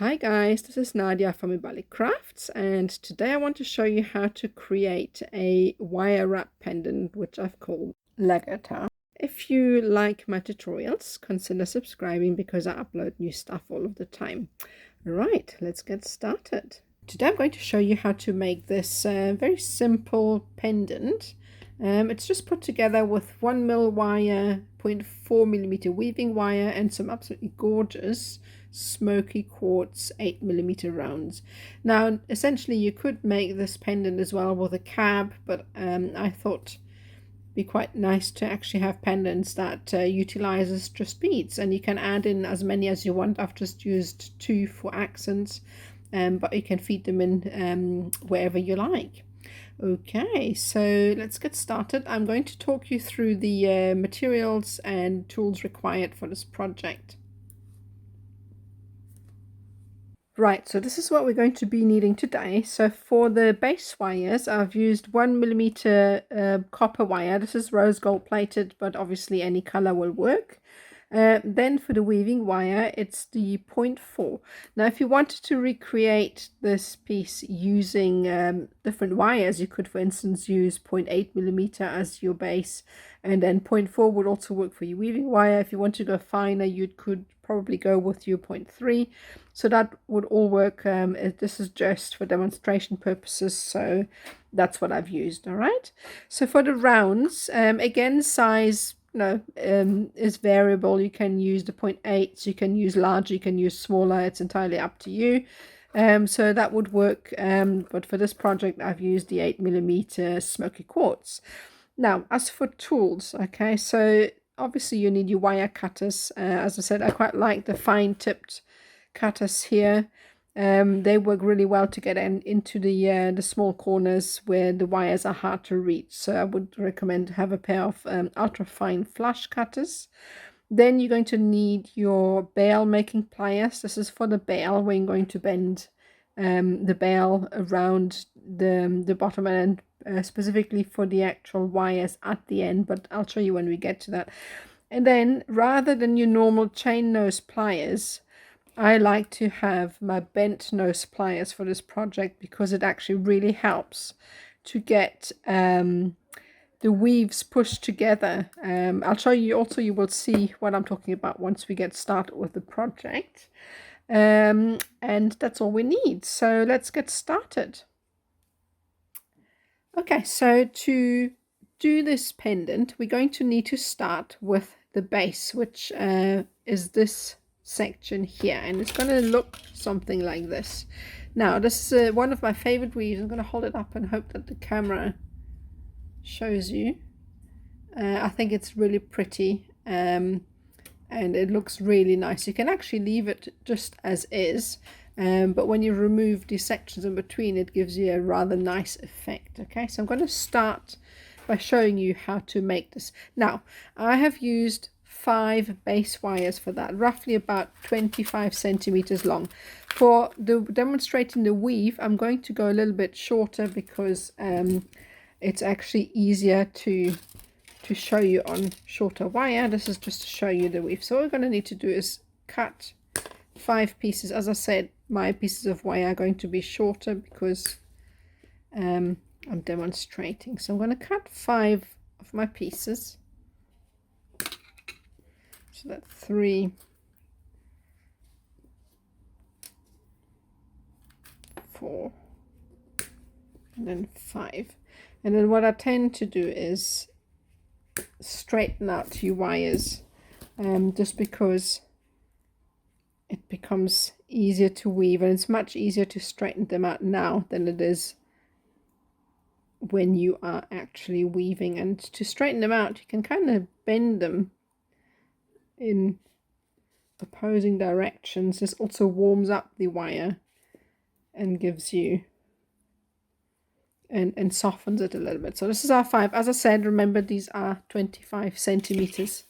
Hi guys, this is Nadia from Ibali Crafts, and today I want to show you how to create a wire wrap pendant which I've called Lagertha. If you like my tutorials, consider subscribing because I upload new stuff all of the time. Alright, let's get started. Today I'm going to show you how to make this very simple pendant. It's just put together with 1mm wire, 0.4mm weaving wire, and some absolutely gorgeous smoky quartz 8mm rounds. Now essentially you could make this pendant as well with a cab, but I thought it'd be quite nice to actually have pendants that utilizes just beads, and you can add in as many as you want. I've just used 2 for accents, but you can feed them in wherever you like. Okay, so let's get started. I'm going to talk you through the materials and tools required for this project. Right, so this is what we're going to be needing today. So for the base wires, I've used 1mm copper wire. This is rose gold plated, but obviously any color will work. Then for the weaving wire, it's the 0.4. Now, if you wanted to recreate this piece using different wires, you could, for instance, use 0.8mm as your base, and then 0.4 would also work for your weaving wire. If you want to go finer, you could probably go with your 0.3. So that would all work. This is just for demonstration purposes, so that's what I've used. All right. So for the rounds, again, size is variable. You can use the 0.8, you can use larger, you can use smaller. It's entirely up to you. So that would work. But for this project, I've used the 8mm smoky quartz. Now, as for tools, okay, so obviously you need your wire cutters. As I said, I quite like the fine tipped cutters here. They work really well to get into the small corners where the wires are hard to reach. So I would recommend to have a pair of ultra fine flush cutters. Then you're going to need your bail making pliers. This is for the bail when you're going to bend the bail around the bottom end, specifically for the actual wires at the end, but I'll show you when we get to that. And then rather than your normal chain nose pliers, I like to have my bent nose pliers for this project because it actually really helps to get the weaves pushed together. I'll show you also, you will see what I'm talking about once we get started with the project. And that's all we need. So let's get started. Okay, so to do this pendant, we're going to need to start with the base, which is this section here, and it's going to look something like this. Now, this is one of my favorite weaves. I'm going to hold it up and hope that the camera shows you. I think it's really pretty, and it looks really nice. You can actually leave it just as is, but when you remove these sections in between, it gives you a rather nice effect. Okay, so I'm going to start by showing you how to make this. Now, I have used 5 base wires for that, roughly about 25 centimeters long. For the demonstrating the weave, I'm going to go a little bit shorter because it's actually easier to show you on shorter wire. This is just to show you the weave. So what we're going to need to do is cut 5 pieces. As I said, my pieces of wire are going to be shorter because I'm demonstrating. So I'm going to cut 5 of my pieces. So that's 3, 4, and then 5. And then what I tend to do is straighten out your wires, just because it becomes easier to weave, and it's much easier to straighten them out now than it is when you are actually weaving. And to straighten them out, you can kind of bend them in opposing directions. This also warms up the wire and gives you and softens it a little bit. So this is our 5. As I said, remember these are 25 centimeters.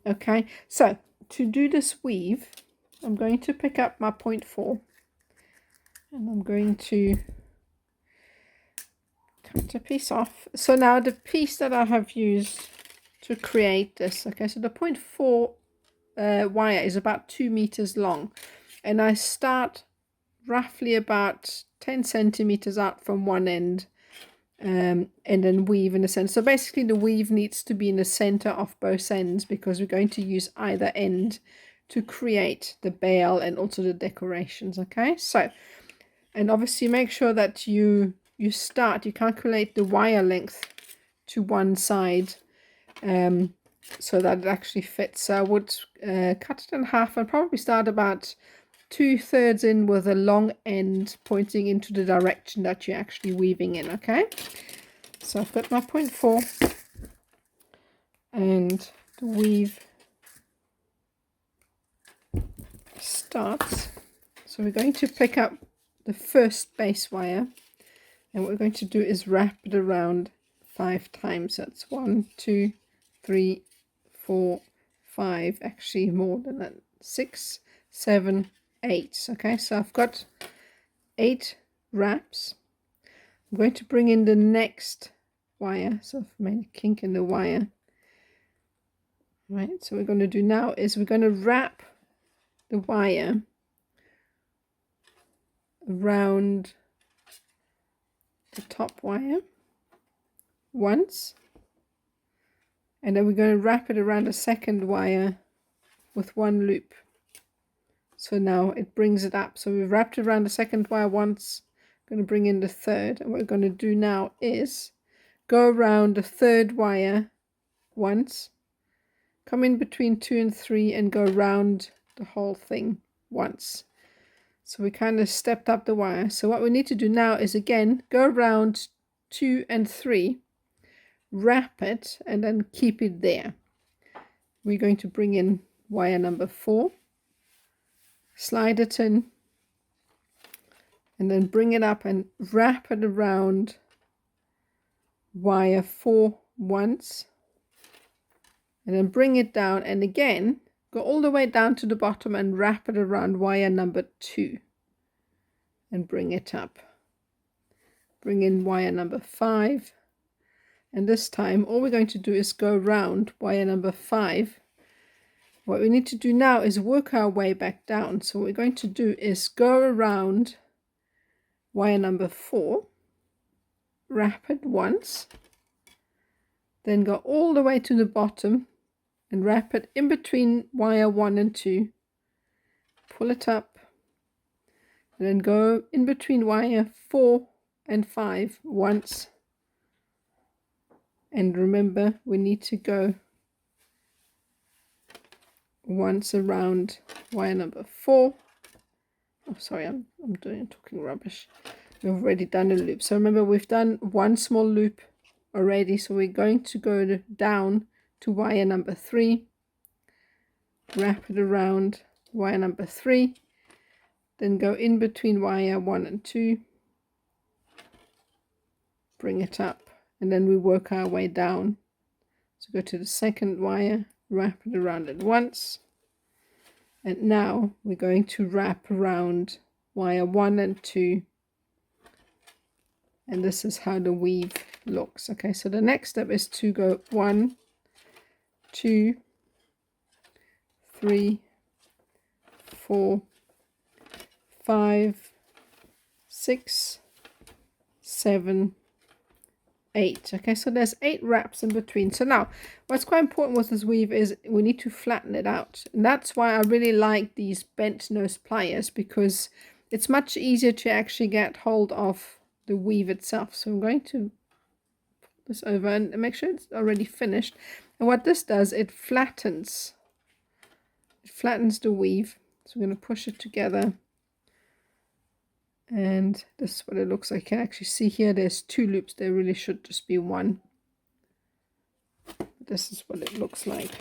Okay, so to do this weave, I'm going to pick up my 0.4 and I'm going to cut a piece off. So now the piece that I have used to create this, okay, so the 0.4 wire is about 2 meters long, and I start roughly about 10 centimeters out from one end, and then weave in the center. So basically the weave needs to be in the center of both ends, because we're going to use either end to create the bale and also the decorations. Okay, so, and obviously make sure that you calculate the wire length to one side, so that it actually fits. So I would cut it in half and probably start about 2/3 in with a long end pointing into the direction that you're actually weaving in. Okay, so I've got my 0.4 and the weave starts. So we're going to pick up the first base wire, and what we're going to do is wrap it around 5 times. That's 1, 2, 3, 4, 5, actually more than that, 6, 7, 8. Okay, so I've got 8 wraps. I'm going to bring in the next wire, so I've made a kink in the wire. Right, so what we're going to do now is we're going to wrap the wire around the top wire once, and then we're going to wrap it around the second wire with one loop. So now it brings it up. So we've wrapped it around the second wire once, going to bring in the third, and what we're going to do now is go around the third wire once, come in between 2 and 3 and go around the whole thing once. So we kind of stepped up the wire. So what we need to do now is again go around 2 and 3, wrap it, and then keep it there. We're going to bring in wire number 4, slide it in, and then bring it up and wrap it around wire 4 once, and then bring it down, and again go all the way down to the bottom and wrap it around wire number 2 and bring it up. Bring in wire number 5, and this time all we're going to do is go around wire number 5. What we need to do now is work our way back down. So what we're going to do is go around wire number 4, wrap it once, then go all the way to the bottom and wrap it in between wire 1 and 2, pull it up, and then go in between wire 4 and 5 once, and remember we need to go once around wire number 4. Oh sorry, I'm talking rubbish. We've already done a loop. So remember, we've done one small loop already, so we're going to go down to wire number 3, wrap it around wire number 3, then go in between wire 1 and 2, bring it up, and then we work our way down. So go to the second wire, wrap it around it once, and now we're going to wrap around wire 1 and 2, and this is how the weave looks. Okay, so the next step is to go 1, 2, 3, 4, 5, 6, 7, 8. Okay, so there's 8 wraps in between. So now what's quite important with this weave is we need to flatten it out, and that's why I really like these bent nose pliers, because it's much easier to actually get hold of the weave itself. So I'm going to put this over and make sure it's already finished, and what this does, it flattens the weave. So we're going to push it together, and this is what it looks like. You can actually see here there's 2 loops. There really should just be 1. This is what it looks like.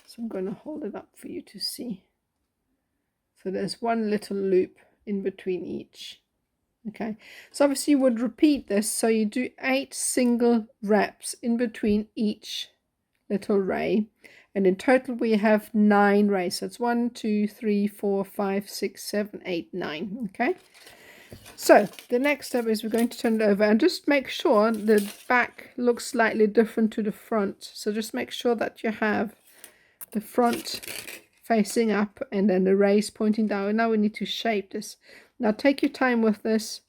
So I'm going to hold it up for you to see. So there's 1 little loop in between each. Okay, so obviously you would repeat this, so you do 8 single wraps in between each little ray, and in total we have 9 rays. So it's 1, 2, 3, 4, 5, 6, 7, 8, 9. Okay, so the next step is we're going to turn it over, and just make sure the back looks slightly different to the front. So just make sure that you have the front facing up and then the rays pointing down. And now we need to shape this. Now take your time with this,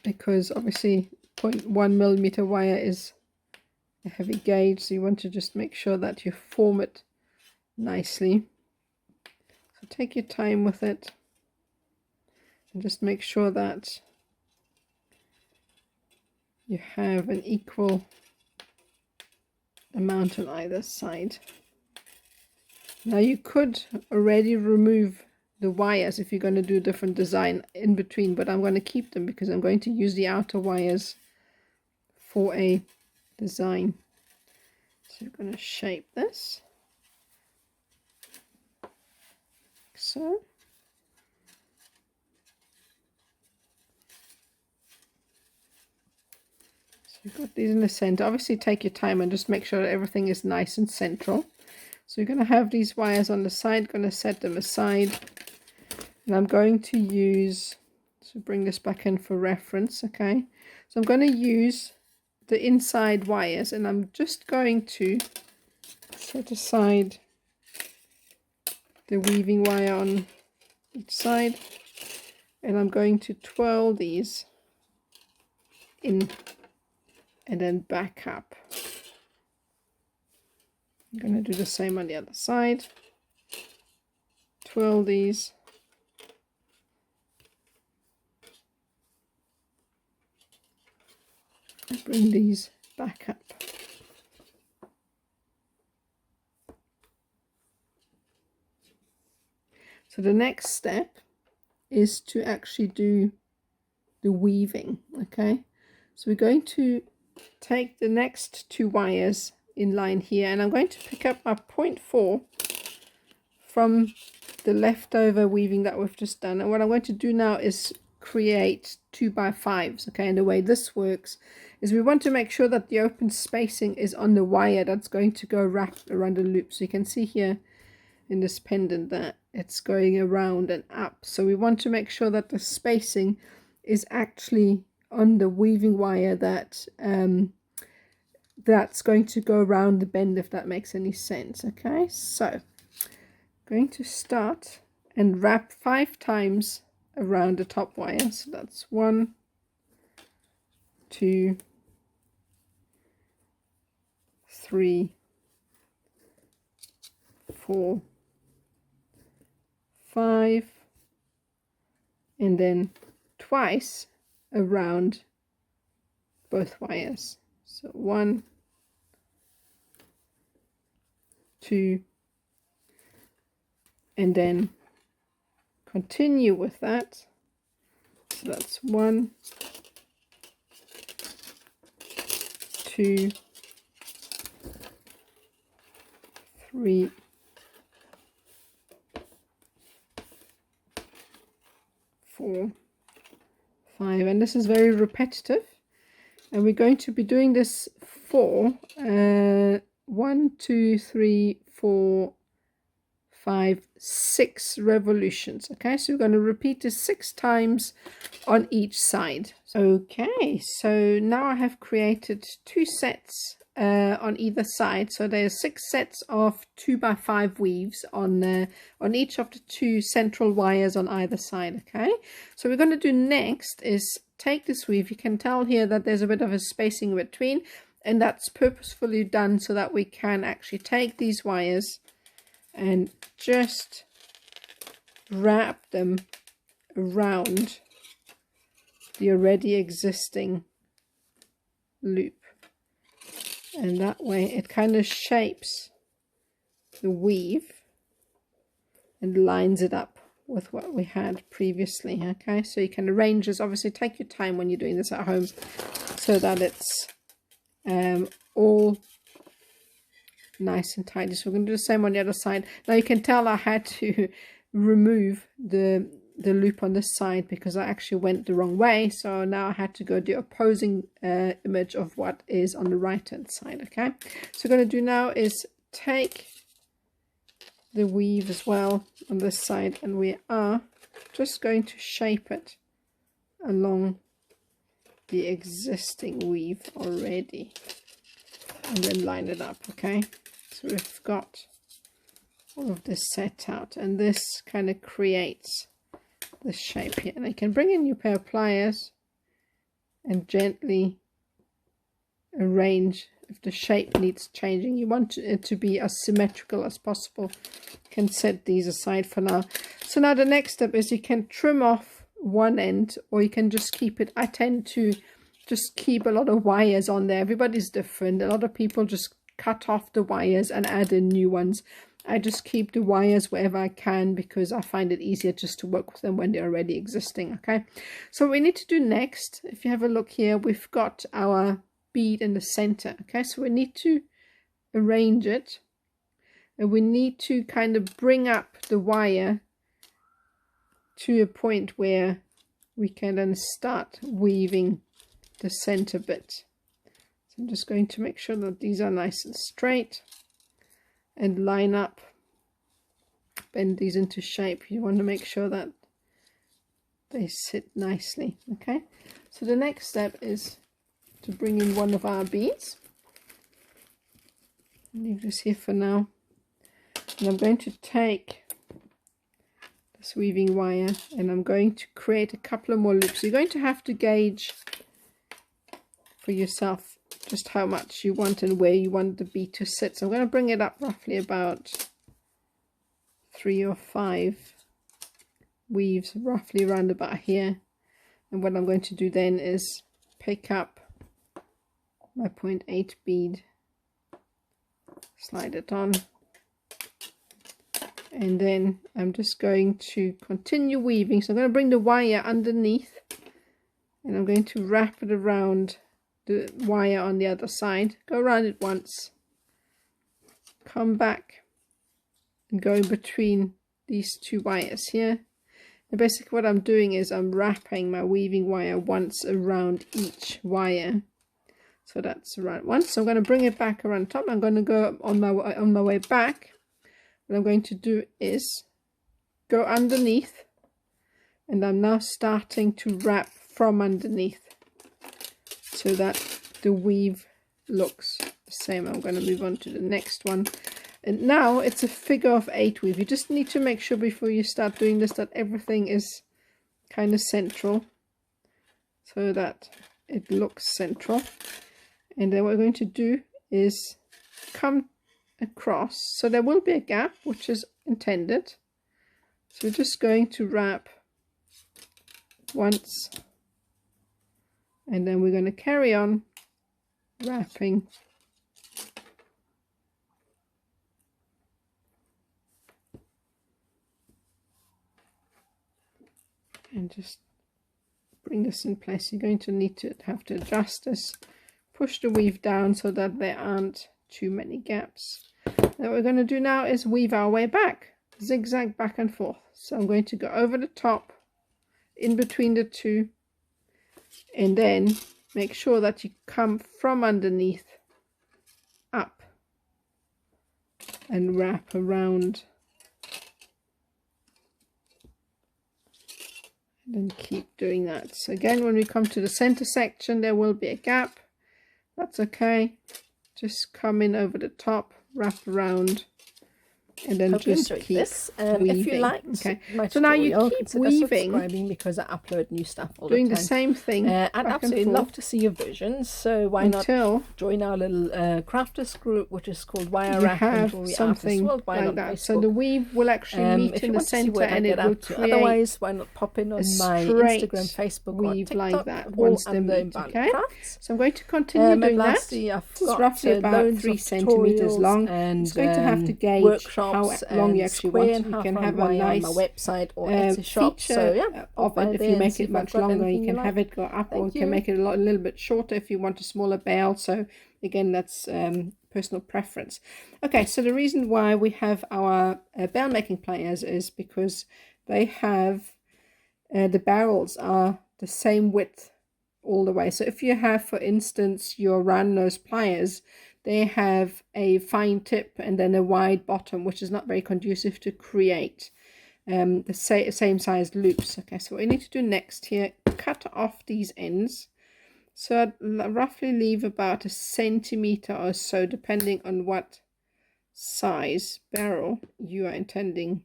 because obviously 0.1 millimeter wire is a heavy gauge, so you want to just make sure that you form it nicely. So take your time with it and just make sure that you have an equal amount on either side. Now you could already remove the wires if you're going to do a different design in between, but I'm going to keep them because I'm going to use the outer wires for a design. So we're going to shape this like so. You've got these in the center. Obviously take your time and just make sure that everything is nice and central. So you're going to have these wires on the side, going to set them aside. And I'm going to use, so bring this back in for reference, okay? So I'm going to use the inside wires and I'm just going to set aside the weaving wire on each side. And I'm going to twirl these in and then back up. I'm going to do the same on the other side. Twirl these. And bring these back up. So the next step is to actually do the weaving, okay? So we're going to take the next two wires in line here and I'm going to pick up my 0.4 from the leftover weaving that we've just done, and what I'm going to do now is create 2x5s, okay? And the way this works is we want to make sure that the open spacing is on the wire that's going to go wrapped around the loop. So you can see here in this pendant that it's going around and up, so we want to make sure that the spacing is actually on the weaving wire that that's going to go around the bend, if that makes any sense. Okay, so I'm going to start and wrap 5 times around the top wire. So that's 1, 2, 3, 4, 5, and then twice around both wires. So 1, 2, and then continue with that. So that's 1, 2, 3, 4, 5, and this is very repetitive, and we're going to be doing this for 1, 2, 3, 4, 5, 6 revolutions. Okay, so we're going to repeat this 6 times on each side. Okay, so now I have created 2 sets on either side, so there's 6 sets of 2x5 weaves on each of the 2 central wires on either side. Okay, so we're going to do next is take this weave. You can tell here that there's a bit of a spacing in between, and that's purposefully done so that we can actually take these wires and just wrap them around the already existing loop, and that way it kind of shapes the weave and lines it up with what we had previously. Okay, so you can arrange this. Obviously take your time when you're doing this at home so that it's all nice and tidy. So we're going to do the same on the other side. Now you can tell I had to remove the loop on this side because I actually went the wrong way, so now I had to go the opposing image of what is on the right hand side. Okay, so what I'm going to do now is take the weave as well on this side, and we are just going to shape it along the existing weave already and then line it up. Okay, so we've got all of this set out, and this kind of creates the shape here. And you can bring in your pair of pliers and gently arrange if the shape needs changing. You want it to be as symmetrical as possible. You can set these aside for now. So now the next step is you can trim off one end, or you can just keep it. I tend to just keep a lot of wires on there. Everybody's different. A lot of people just cut off the wires and add in new ones. I just keep the wires wherever I can because I find it easier just to work with them when they're already existing. Okay, so what we need to do next, if you have a look here, we've got our bead in the center. Okay, so we need to arrange it, and we need to kind of bring up the wire to a point where we can then start weaving the center bit. So I'm just going to make sure that these are nice and straight and line up, bend these into shape. You want to make sure that they sit nicely. Okay, so the next step is to bring in one of our beads. Leave this here for now, and I'm going to take this weaving wire and I'm going to create a couple of more loops. You're going to have to gauge for yourself just how much you want and where you want the bead to sit. So I'm going to bring it up roughly about 3 or 5 weaves, roughly around about here. And what I'm going to do then is pick up my 0.8 bead, slide it on, and then I'm just going to continue weaving. So I'm going to bring the wire underneath and I'm going to wrap it around the wire on the other side, go around it once, come back and go in between these two wires here. And basically what I'm doing is I'm wrapping my weaving wire once around each wire. So that's around once. So I'm going to bring it back around top. I'm going to go on my way back. What I'm going to do is go underneath, and I'm now starting to wrap from underneath, so that the weave looks the same. I'm going to move on to the next one, and now it's a figure of 8 weave. You just need to make sure before you start doing this that everything is kind of central, so that it looks central. And then what we're going to do is come across, so there will be a gap which is intended. So we're just going to wrap once, and then we're going to carry on wrapping and just bring this in place. You're going to need to have to adjust this, push the weave down so that there aren't too many gaps. Now what we're going to do now is weave our way back, zigzag back and forth. So I'm going to go over the top, in between the two, and then make sure that you come from underneath up and wrap around, and then keep doing that. So again, when we come to the center section, there will be a gap. That's okay. Just come in over the top, wrap around, and then just keep weaving. If you like, okay. my So now you tutorial, keep consider weaving, subscribing, because I upload new stuff all doing the the time. same thing. I'd back absolutely and love forth to see your visions. So why until not join our little crafters group, which is called Wire you Wrap and have Jewelry something Artists Worldwide like on that. Facebook. So the weave will actually meet if in you the want to see center, what I and get it will up to. create Otherwise, why not pop in on my straight Instagram, Facebook, or weave TikTok, like that all once they under meet. Invalid Okay. Crafts. So I'm going to continue doing that. Lastly, I've This is got roughly about loads 3 of centimeters tutorials long. and It's going to have to gauge workshops how long and you actually square want and it. You half can round have a wire on nice my website or Etsy shop. feature So yeah, of it. If you make it much longer, you can have it go up, or you can make it a little bit shorter if you want a smaller bale. So again, that's personal preference. Okay, so the reason why we have our bale making pliers is because they have the barrels are the same width all the way. So if you have, for instance, your round nose pliers, they have a fine tip and then a wide bottom, which is not very conducive to create the same size loops. Okay, so what we need to do next here, cut off these ends. So I'd roughly leave about 1 centimeter or so, depending on what size barrel you are intending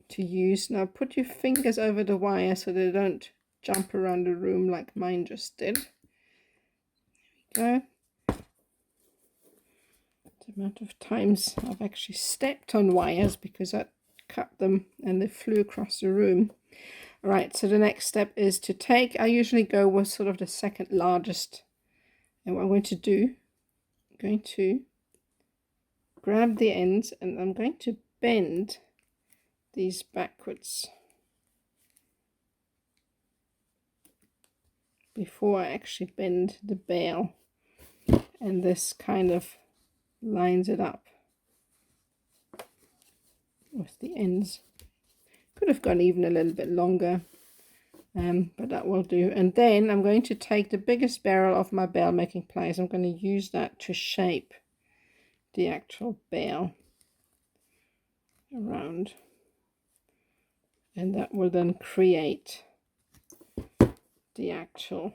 to use. Now put your fingers over the wire so they don't jump around the room like mine just did. There we go. The amount of times I've actually stepped on wires because I cut them and they flew across the room. All right, so the next step is to take, I usually go with sort of the second largest, and what I'm going to do, I'm going to grab the ends and I'm going to bend these backwards before I actually bend the bail, and this kind of lines it up with the ends. Could have gone even a little bit longer, but that will do. And then I'm going to take the biggest barrel of my bail making pliers. I'm going to use that to shape the actual bail around, and that will then create the actual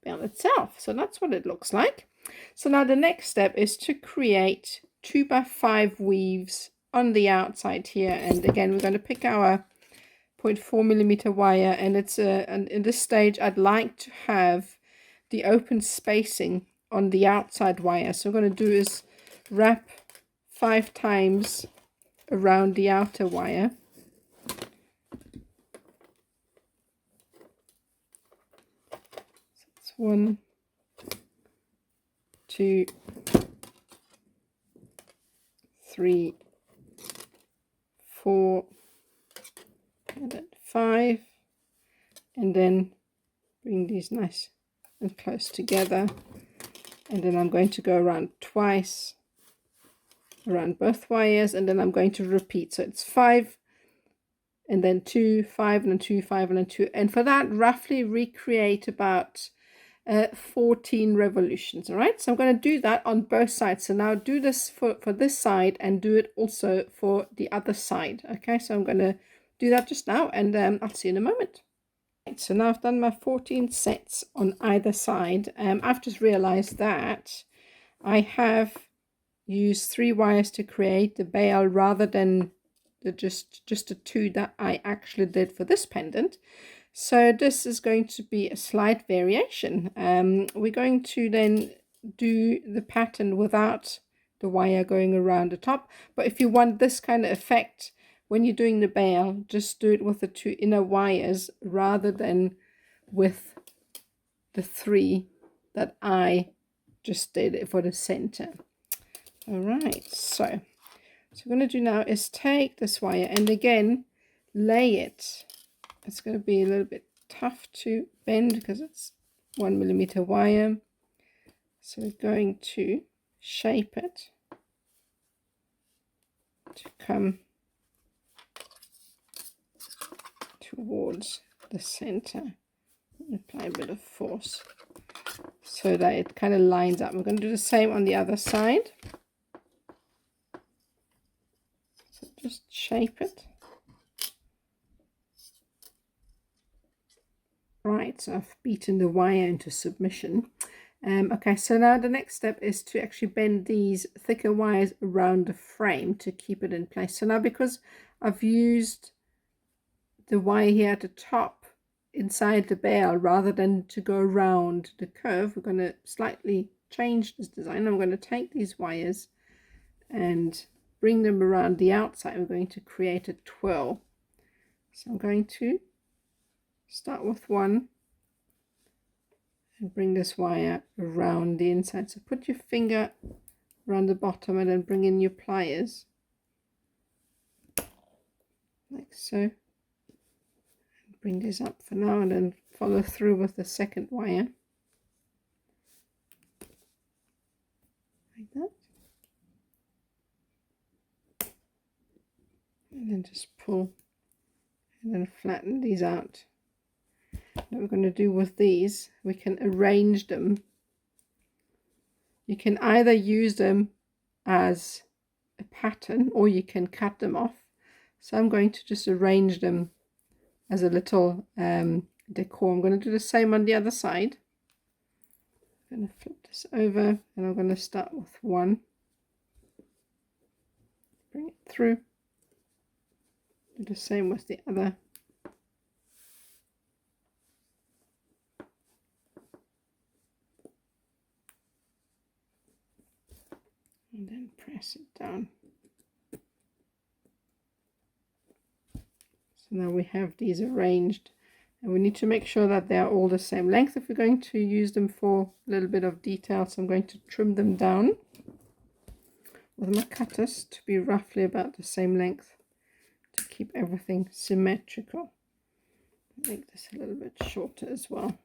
bail itself. So that's what it looks like. So now the next step is to create 2x5 weaves on the outside here, and again we're going to pick our 0.4mm wire, and it's and in this stage I'd like to have the open spacing on the outside wire. So what I'm going to do is wrap 5 times around the outer wire. So it's 1, 2, 3, 4, and then 5, and then bring these nice and close together, and then I'm going to go around twice around both wires, and then I'm going to repeat. So it's 5 and then 2, 5 and then 2, 5 and then 2, and for that roughly recreate about 14 revolutions. All right, so I'm going to do that on both sides. So now do this for this side and do it also for the other side. Okay, so I'm going to do that just now, and I'll see you in a moment. Right, so now I've done my 14 sets on either side. I've just realized that I have used 3 wires to create the bail rather than the just the 2 that I actually did for this pendant. So this is going to be a slight variation. We're going to then do the pattern without the wire going around the top, but if you want this kind of effect when you're doing the bail, just do it with the 2 inner wires rather than with the 3 that I just did for the center. All right, so what I'm going to do now is take this wire and again lay it. It's going to be a little bit tough to bend because it's 1mm wire, so we're going to shape it to come towards the center and apply a bit of force so that it kind of lines up. We're going to do the same on the other side. So just shape it. Right, so I've beaten the wire into submission. Okay, so now the next step is to actually bend these thicker wires around the frame to keep it in place. So now because I've used the wire here at the top inside the bail rather than to go around the curve, we're going to slightly change this design. I'm going to take these wires and bring them around the outside. I'm going to create a twirl. So I'm going to start with 1 and bring this wire around the inside. So put your finger around the bottom and then bring in your pliers like so. Bring this up for now and then follow through with the second wire like that, and then just pull and then flatten these out. What we're going to do with these, we can arrange them. You can either use them as a pattern or you can cut them off. So I'm going to just arrange them as a little decor. I'm going to do the same on the other side. I'm going to flip this over and I'm going to start with 1 bring it through. Do the same with the other. And then press it down. So now we have these arranged, and we need to make sure that they are all the same length if we're going to use them for a little bit of detail. So I'm going to trim them down with my cutters to be roughly about the same length to keep everything symmetrical. Make this a little bit shorter as well.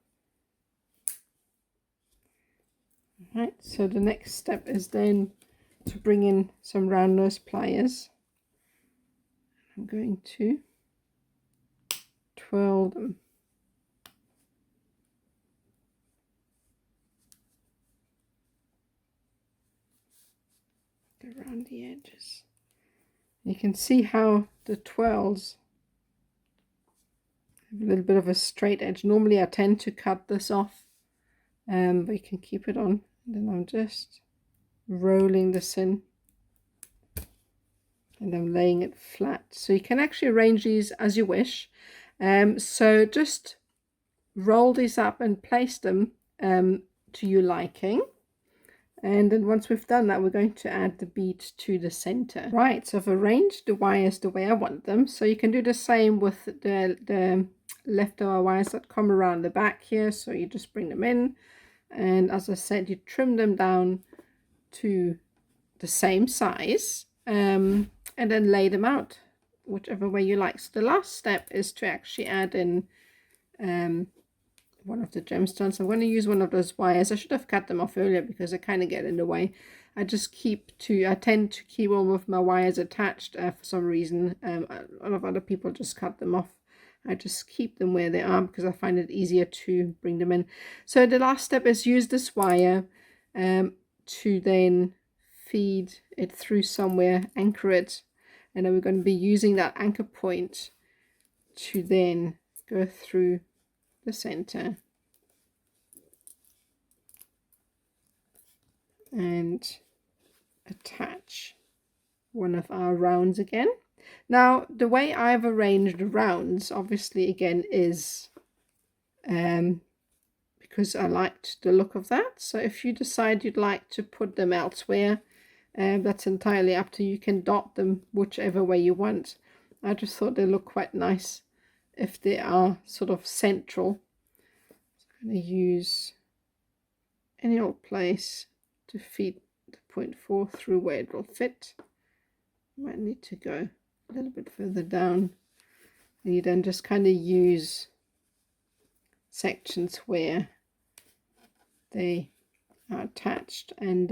Right, so the next step is then to bring in some round nose pliers. I'm going to twirl them. Go around the edges. You can see how the twirls have a little bit of a straight edge. Normally I tend to cut this off, but you can keep it on. And then I'm just rolling this in, and I'm laying it flat. So you can actually arrange these as you wish. So just roll these up and place them to your liking. And then once we've done that, we're going to add the bead to the center. Right, so I've arranged the wires the way I want them. So you can do the same with the leftover wires that come around the back here. So you just bring them in, and as I said, you trim them down to the same size, and then lay them out whichever way you like. So the last step is to actually add in one of the gemstones. I'm going to use one of those wires. I should have cut them off earlier because they kind of get in the way. I tend to keep all of my wires attached for some reason. A lot of other people just cut them off. I just keep them where they are because I find it easier to bring them in. So the last step is use this wire to then feed it through somewhere, anchor it, and then we're going to be using that anchor point to then go through the center and attach one of our rounds again. Now the way I've arranged the rounds obviously again is because I liked the look of that. So if you decide you'd like to put them elsewhere, that's entirely up to you. You can dot them whichever way you want. I just thought they look quite nice if they are sort of central. So I'm going to use any old place to feed the 0.4 through where it will fit. Might need to go a little bit further down, and you then just kind of use sections where they are attached, and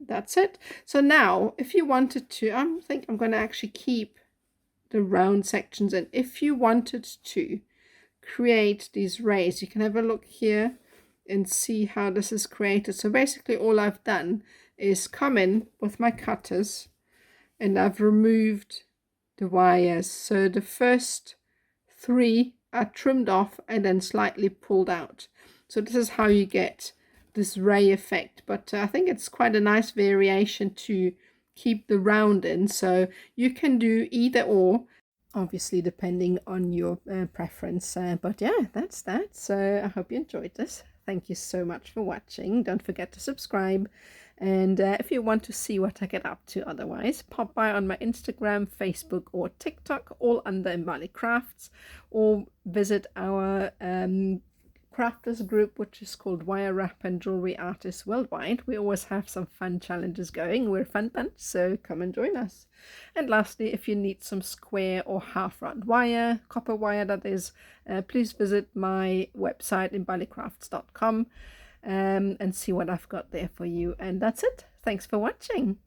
that's it. So now if you wanted to, I think I'm going to actually keep the round sections, and if you wanted to create these rays, you can have a look here and see how this is created. So basically all I've done is come in with my cutters and I've removed the wires. So the first 3 are trimmed off and then slightly pulled out. So this is how you get this ray effect, but I think it's quite a nice variation to keep the round in. So you can do either or, obviously depending on your preference, but yeah, that's that. So I hope you enjoyed this. Thank you so much for watching. Don't forget to subscribe, and if you want to see what I get up to otherwise, pop by on my Instagram, Facebook or TikTok, all under Mbali Crafts, or visit our crafters group, which is called Wire Wrap and Jewelry Artists Worldwide. We always have some fun challenges going. We're a fun bunch, so come and join us. And lastly, if you need some square or half round wire, copper wire that is, please visit my website imbalicrafts.com and see what I've got there for you. And that's it. Thanks for watching.